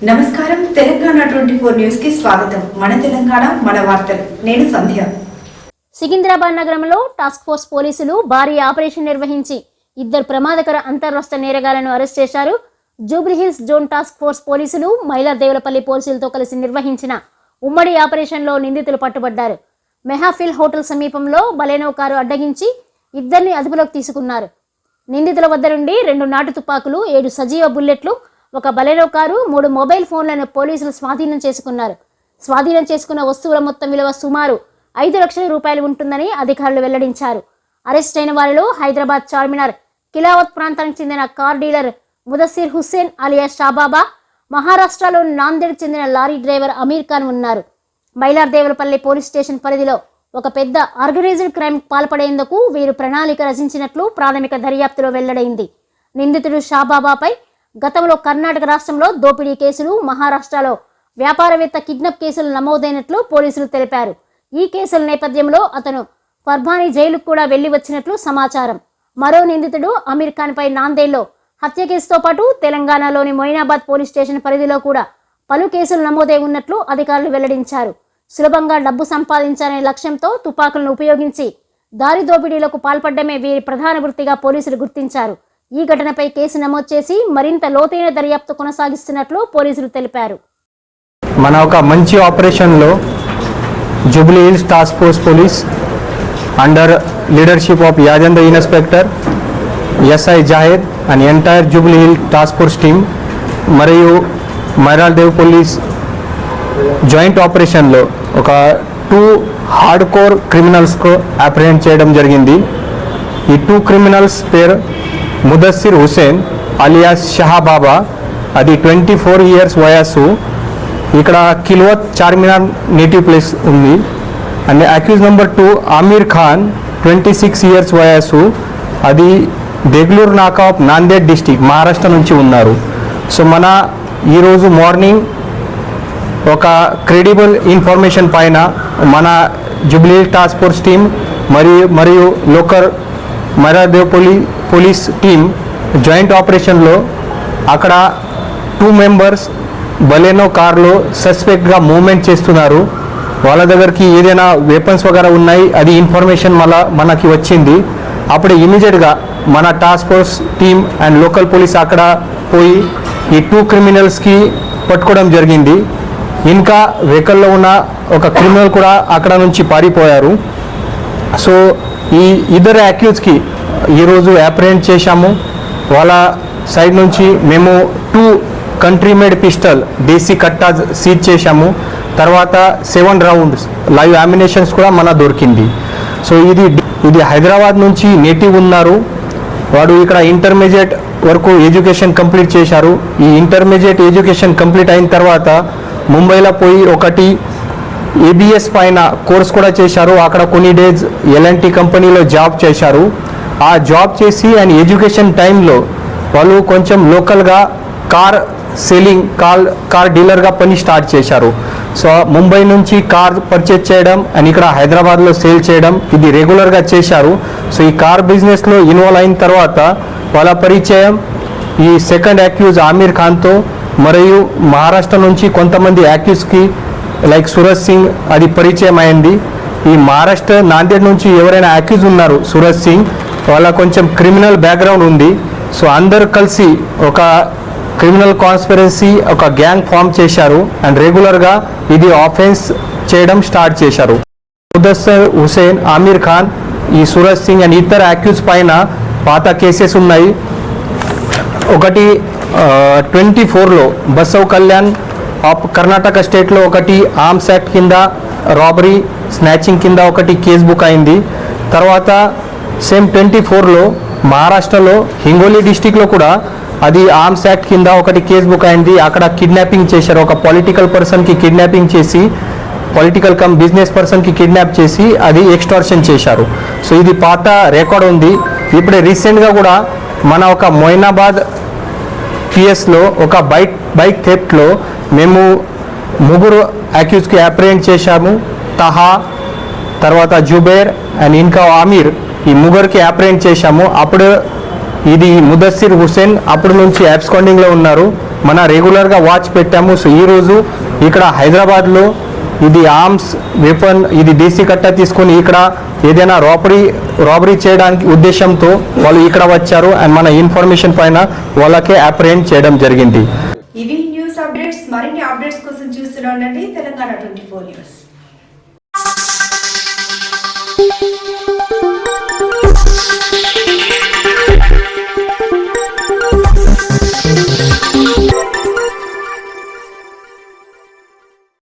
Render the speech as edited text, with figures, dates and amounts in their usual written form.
నమస్కారం తెలంగాణ 24 న్యూస్ కి స్వాగతం. మన తెలంగాణ మన వార్తలు. నేను సంధ్య. సికింద్రాబాద్ నగరంలో టాస్క్ ఫోర్స్ పోలీసులు భారీ ఆపరేషన్ నిర్వహించి ఇద్దరు ప్రమాదకర అంతర్రాష్ట్ర నేరగాళ్లను అరెస్ట్ చేశారు. జూబ్లీహిల్స్ జోన్ టాస్క్ ఫోర్స్ పోలీసులు మైలార్దేవులపల్లి పోలీసులతో కలిసి నిర్వహించిన ఉమ్మడి ఆపరేషన్లో నిందితులు పట్టుబడ్డారు. మెహాఫిల్ హోటల్ సమీపంలో బలెనో కారు అడ్డగించి ఇద్దరిని అదుపులోకి తీసుకున్నారు. నిందితుల వద్ద నుండి 2 నాటు తుపాకులు, 7 సజీవ బుల్లెట్లు, ఒక బలెనో కారు, 3 మొబైల్ ఫోన్లను పోలీసులు స్వాధీనం చేసుకున్నారు. స్వాధీనం చేసుకున్న వస్తువుల మొత్తం విలువ సుమారు 5 లక్షల రూపాయలు ఉంటుందని అధికారులు వెల్లడించారు. అరెస్ట్ అయిన వారిలో హైదరాబాద్ చార్మినార్ కిలావత్ ప్రాంతానికి చెందిన కార్ డీలర్ ముదస్సిర్ హుస్సేన్ అలియా షాబాబా, మహారాష్ట్రలో నాందేడ్ చెందిన లారీ డ్రైవర్ అమీర్ ఖాన్ ఉన్నారు. మైలార్దేవులపల్లి పోలీస్ స్టేషన్ పరిధిలో ఒక పెద్ద ఆర్గనైజ్డ్ క్రైమ్ పాల్పడేందుకు వీరు ప్రణాళిక రచించినట్లు ప్రాథమిక దర్యాప్తులో వెల్లడైంది. నిందితుడు షాబాబాపై గతంలో కర్ణాటక రాష్ట్రంలో దోపిడీ కేసులు, మహారాష్ట్రలో వ్యాపారవేత్త కిడ్నాప్ కేసులు నమోదైనట్లు పోలీసులు తెలిపారు. ఈ కేసుల నేపథ్యంలో అతను పర్భానీ జైలుకు కూడా వెళ్లి వచ్చినట్లు సమాచారం. మరో నిందితుడు అమీర్ ఖాన్ పై నాందేడ్లో హత్య కేసుతో పాటు తెలంగాణలోని మొయినాబాద్ పోలీస్ స్టేషన్ పరిధిలో కూడా పలు కేసులు నమోదై ఉన్నట్లు అధికారులు వెల్లడించారు. సులభంగా డబ్బు సంపాదించాలనే లక్ష్యంతో తుపాకులను ఉపయోగించి దారి దోపిడీలకు పాల్పడమే వీరి ప్రధాన వృత్తిగా పోలీసులు గుర్తించారు. ఈ ఘటనపై కేసు నమోదు చేసి మరింత లోతైన దర్యాప్తు కొనసాగిస్తున్నట్లు పోలీసులు తెలిపారు. మన ఒక మంచి ఆపరేషన్లో Jubilee Hills task force police under leadership of Yajendra inspector SI Zahid and entire Jubilee Hill task force team మరియు మైలార్దేవ్ పోలీస్ జాయింట్ ఆపరేషన్లో ఒక 2 హార్డ్ కోర్ క్రిమినల్స్కు అప్రిహెండ్ చేయడం జరిగింది. ఈ 2 క్రిమినల్స్ పేరు ముదస్సిర్ హుస్సేన్ అలియాస్ షహాబాబా, అది 24 ఇయర్స్ వయస్సు, ఇక్కడ కిల్వత్ చార్మినార్ నేటివ్ ప్లేస్ ఉంది. And accused number 2 Aamir Khan 26 years వయస్సు, అది దేగ్లూర్ నాకా ఆఫ్ నాందేడ్ డిస్టిక్ మహారాష్ట్ర నుంచి ఉన్నారు. సో మన ఈరోజు మార్నింగ్ ఒక క్రెడిబుల్ ఇన్ఫర్మేషన్ పైన మన జూబ్లీ టాస్క్ ఫోర్స్ టీమ్ మరియు లోకల్ మైలార్దేవ్ పోలీస్ టీమ్ జాయింట్ ఆపరేషన్లో అక్కడ 2 మెంబర్స్ బలెనో కార్లో సస్పెక్ట్గా మూవ్మెంట్ చేస్తున్నారు. వాళ్ళ దగ్గరికి ఏదైనా వెపన్స్ వగేరా ఉన్నాయి, అది ఇన్ఫర్మేషన్ మనకి వచ్చింది. అప్పుడు ఇమీడియట్గా మన task force team and local police అక్కడ పోయి ఈ 2 క్రిమినల్స్కి పట్టుకోవడం జరిగింది. ఇంకా వెహికల్లో ఉన్న ఒక క్రిమినల్ కూడా అక్కడ నుంచి పారిపోయారు. సో ఈ ఇద్దరు అక్యూజ్కి ఈరోజు అప్రిహెండ్ చేశాము. వాళ్ళ సైడ్ నుంచి మేము 2 కంట్రీ మేడ్ పిస్టల్ దేశీ కట్టా సీజ్ చేశాము. తర్వాత 7 రౌండ్స్ లైవ్ అమ్యునేషన్స్ కూడా మన దొరికింది. సో ఇది హైదరాబాద్ నుంచి నేటివ్ ఉన్నారు. వాడు ఇక్కడ ఇంటర్మీడియట్ వరకు ఎడ్యుకేషన్ కంప్లీట్ చేశారు. ఈ ఇంటర్మీడియట్ ఎడ్యుకేషన్ కంప్లీట్ అయిన తర్వాత ముంబైలో పోయి ఒకటి ఏబిఎస్ పైన కోర్స్ కూడా చేశారు. అక్కడ కొన్ని డేస్ ఎల్ఎన్టీ కంపెనీలో జాబ్ చేశారు. ఆ జాబ్ చేసి అండ్ ఎడ్యుకేషన్ టైంలో వాళ్ళు కొంచెం లోకల్గా కార్ సెల్లింగ్ కార్ డీలర్గా పని స్టార్ట్ చేశారు. సో ముంబై నుంచి కార్ పర్చేజ్ చేయడం అండ్ ఇక్కడ హైదరాబాద్లో సేల్ చేయడం ఇది రెగ్యులర్గా చేశారు. సో ఈ కార్ బిజినెస్లో ఇన్వాల్వ్ అయిన తర్వాత వాళ్ళ పరిచయం ఈ సెకండ్ అక్యూజ్ అమీర్ ఖాన్తో మరియు మహారాష్ట్ర నుంచి కొంతమంది యాక్యూస్కి లైక్ సూరజ్ సింగ్ అది పరిచయం అయింది. ఈ మహారాష్ట్ర నాందేడ్ నుంచి ఎవరైనా యాక్యూజ్ ఉన్నారు సూరజ్ సింగ్, వాళ్ళ కొంచెం క్రిమినల్ బ్యాక్గ్రౌండ్ ఉంది. సో అందరు కలిసి ఒక క్రిమినల్ కాన్స్పిరసీ ఒక గ్యాంగ్ ఫామ్ చేశారు అండ్ రెగ్యులర్గా ఇది ఆఫెన్స్ చేయడం స్టార్ట్ చేశారు. ముదస్సిర్ హుస్సేన్, అమీర్ ఖాన్, ఈ సూరజ్ సింగ్ అండ్ ఇతర యాక్యూజ్ పైన పాత కేసెస్ ఉన్నాయి. ఒకటి 24లో బసవ్ కళ్యాణ్ ఆఫ్ కర్ణాటక స్టేట్లో ఒకటి ఆర్మ్స్ యాక్ట్ కింద రాబరీ స్నాచింగ్ కింద ఒకటి కేసు బుక్ అయింది. తర్వాత సేమ్ 24లో మహారాష్ట్రలో హింగోలి డిస్టిక్లో కూడా అది ఆర్మ్స్ యాక్ట్ కింద ఒకటి కేసు బుక్ అయింది. అక్కడ కిడ్నాపింగ్ చేశారు. ఒక పొలిటికల్ పర్సన్కి కిడ్నాపింగ్ చేసి, పొలిటికల్ కమ్ బిజినెస్ పర్సన్కి కిడ్నాప్ చేసి అది ఎక్స్టార్షన్ చేశారు. సో ఇది పాత రికార్డ్ ఉంది. ఇప్పుడే రీసెంట్గా కూడా మన ఒక మొయినాబాద్ పిఎస్లో ఒక బైక్ థెఫ్ట్లో మేము 3 అక్యూజ్కి అప్రిహెండ్ చేశాము. తహా, తర్వాత జుబేర్ అండ్ ఇంకా అమీర్, ఈ 3కి అప్రిహెండ్ చేశాము. అప్పుడు ఇది ముదస్సిర్ హుసేన్ అప్పటి నుంచి అబ్స్కాండింగ్లో ఉన్నారు. మన రెగ్యులర్గా వాచ్ పెట్టాము. సో ఈరోజు ఇక్కడ హైదరాబాద్లో ఇది ఆర్మ్స్ వెపన్ ఇది దేశీ కట్ట తీసుకొని ఇక్కడ ఏదైనా రాబరీ చేయడానికి ఉద్దేశంతో వాళ్ళు ఇక్కడ వచ్చారు. అండ్ మన ఇన్ఫర్మేషన్ పైన వాళ్ళకే అప్రెండ్ చేయడం జరిగింది. ఇవి న్యూస్ అప్డేట్స్. మరిన్ని అప్డేట్స్ కోసం చూస్తూనే ఉండండి తెలంగాణ 24 న్యూస్.